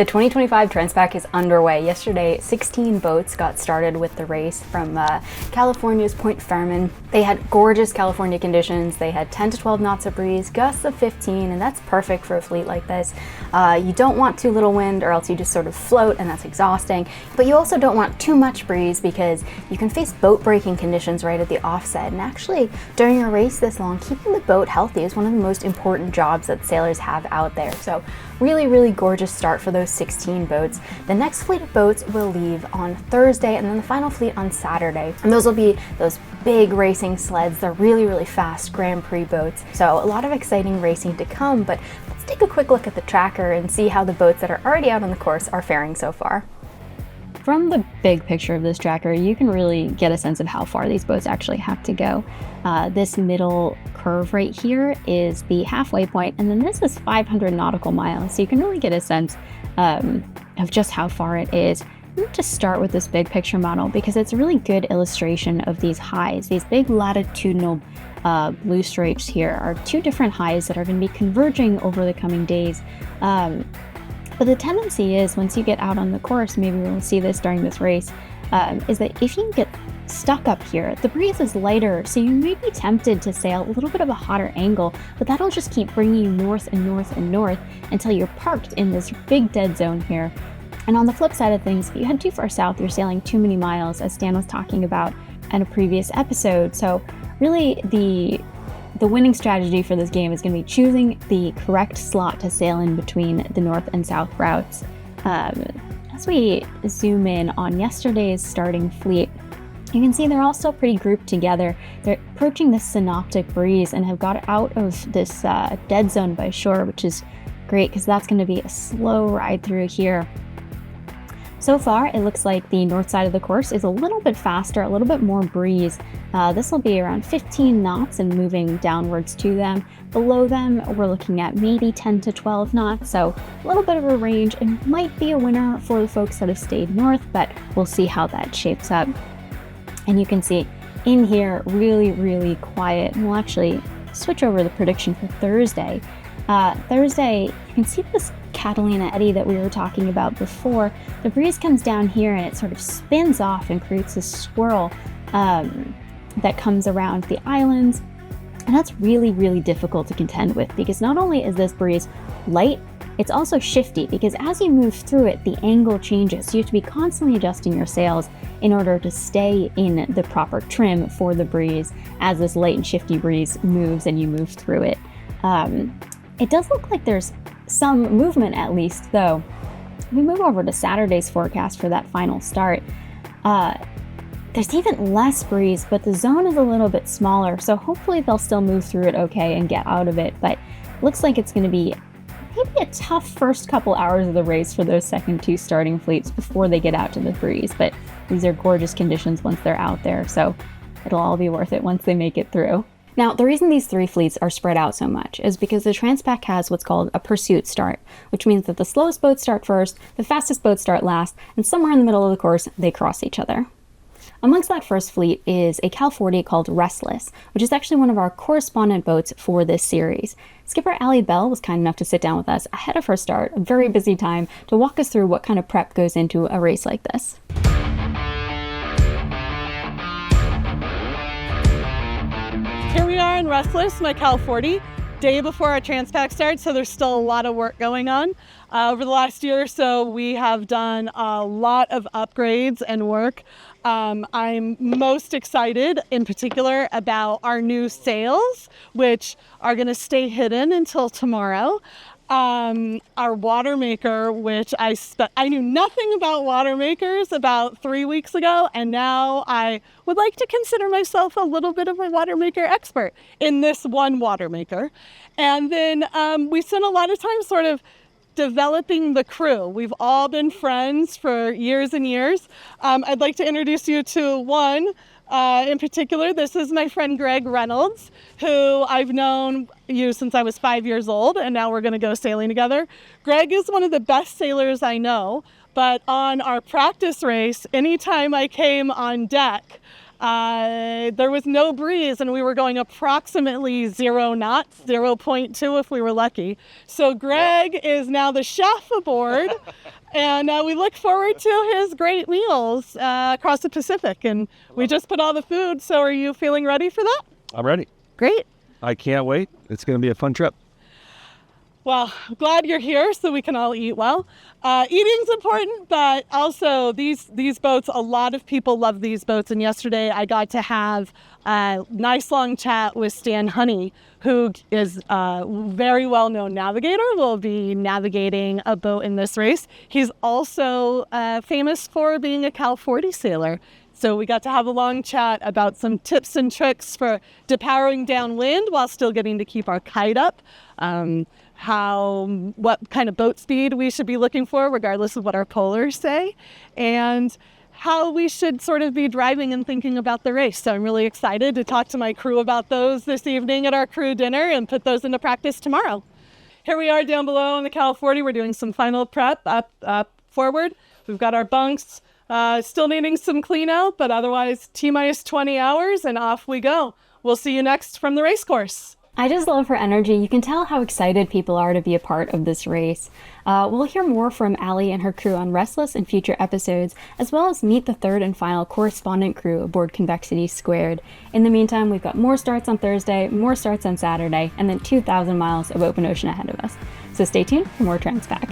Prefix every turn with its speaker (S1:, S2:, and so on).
S1: The 2025 Transpac is underway. Yesterday, 16 boats got started with the race from California's Point Fermin. They had gorgeous California conditions. They had 10 to 12 knots of breeze, gusts of 15, and that's perfect for a fleet like this. You don't want too little wind or else you just sort of float, and that's exhausting. But you also don't want too much breeze because you can face boat breaking conditions right at the offset. And actually, during a race this long, keeping the boat healthy is one of the most important jobs that sailors have out there. So really, really gorgeous start for those 16 boats. The next fleet of boats will leave on Thursday, and then the final fleet on Saturday. And those will be those big racing sleds. They're really, really fast Grand Prix boats. So a lot of exciting racing to come, but let's take a quick look at the tracker and see how the boats that are already out on the course are faring so far. From the big picture of this tracker, you can really get a sense of how far these boats actually have to go. This middle curve right here is the halfway point, and then this is 500 nautical miles. So you can really get a sense of just how far it is. I'm going to just start with this big picture model because it's a really good illustration of these highs. These big latitudinal blue stripes here are two different highs that are going to be converging over the coming days. But the tendency is, once you get out on the course, maybe we'll see this during this race, is that if you get stuck up here, the breeze is lighter, so you may be tempted to sail a little bit of a hotter angle, but that'll just keep bringing you north and north and north until you're parked in this big dead zone here. And on the flip side of things, if you head too far south, you're sailing too many miles, as Stan was talking about in a previous episode. So really, the winning strategy for this game is going to be choosing the correct slot to sail in between the north and south routes. As we zoom in on yesterday's starting fleet, you can see they're all still pretty grouped together. They're approaching this synoptic breeze and have got out of this dead zone by shore, which is great because that's going to be a slow ride through here. So far, it looks like the north side of the course is a little bit faster, a little bit more breeze. This will be around 15 knots and moving downwards to them. Below them, we're looking at maybe 10 to 12 knots, so a little bit of a range. It might be a winner for the folks that have stayed north, but we'll see how that shapes up. And you can see in here, really, really quiet. And we'll actually switch over the prediction for Thursday. Thursday, you can see this Catalina eddy that we were talking about before. The breeze comes down here and it sort of spins off and creates this swirl that comes around the islands. And that's really, really difficult to contend with because not only is this breeze light, it's also shifty because as you move through it, the angle changes. So you have to be constantly adjusting your sails in order to stay in the proper trim for the breeze as this light and shifty breeze moves and you move through it. It does look like there's some movement at least, though. We move over to Saturday's forecast for that final start. There's even less breeze, but the zone is a little bit smaller, so hopefully they'll still move through it okay and get out of it, but looks like it's going to be maybe a tough first couple hours of the race for those second two starting fleets before they get out to the breeze, but these are gorgeous conditions once they're out there, so it'll all be worth it once they make it through. Now, the reason these three fleets are spread out so much is because the Transpac has what's called a pursuit start, which means that the slowest boats start first, the fastest boats start last, and somewhere in the middle of the course, they cross each other. Amongst that first fleet is a Cal 40 called Restless, which is actually one of our correspondent boats for this series. Skipper Alli Bell was kind enough to sit down with us ahead of her start, a very busy time, to walk us through what kind of prep goes into a race like this.
S2: Here we are in Restless, my Cal 40, day before our Transpac starts, so there's still a lot of work going on. Over the last year or so, we have done a lot of upgrades and work. I'm most excited in particular about our new sails, which are going to stay hidden until tomorrow. Our water maker, which I knew nothing about water makers about 3 weeks ago, and now I would like to consider myself a little bit of a water maker expert in this one water maker. And then we spent a lot of time sort of developing the crew. We've all been friends for years and years. I'd like to introduce you to one in particular. This is my friend Greg Reynolds, who I've known since I was 5 years old, and now we're going to go sailing together. Greg is one of the best sailors I know, but on our practice race, anytime I came on deck, There was no breeze and we were going approximately 0 knots, 0.2 if we were lucky. So Greg is now the chef aboard and we look forward to his great meals across the Pacific. And we just put all the food. So are you feeling ready for that?
S3: I'm ready.
S2: Great.
S3: I can't wait. It's going to be a fun trip.
S2: Well, glad you're here so we can all eat well. Eating's important, but also these boats, a lot of people love these boats. And yesterday I got to have a nice long chat with Stan Honey, who is a very well-known navigator, will be navigating a boat in this race. He's also famous for being a Cal 40 sailor. So we got to have a long chat about some tips and tricks for depowering downwind while still getting to keep our kite up. What kind of boat speed we should be looking for, regardless of what our polars say, and how we should sort of be driving and thinking about the race. So I'm really excited to talk to my crew about those this evening at our crew dinner and put those into practice tomorrow. Here we are down below in the Cal 40. We're doing some final prep up forward. We've got our bunks still needing some clean out, but otherwise T-minus 20 hours and off we go. We'll see you next from the race course.
S1: I just love her energy. You can tell how excited people are to be a part of this race. We'll hear more from Alli and her crew on Restless in future episodes, as well as meet the third and final correspondent crew aboard Convexity Squared. In the meantime, we've got more starts on Thursday, more starts on Saturday, and then 2,000 miles of open ocean ahead of us. So stay tuned for more Transpac.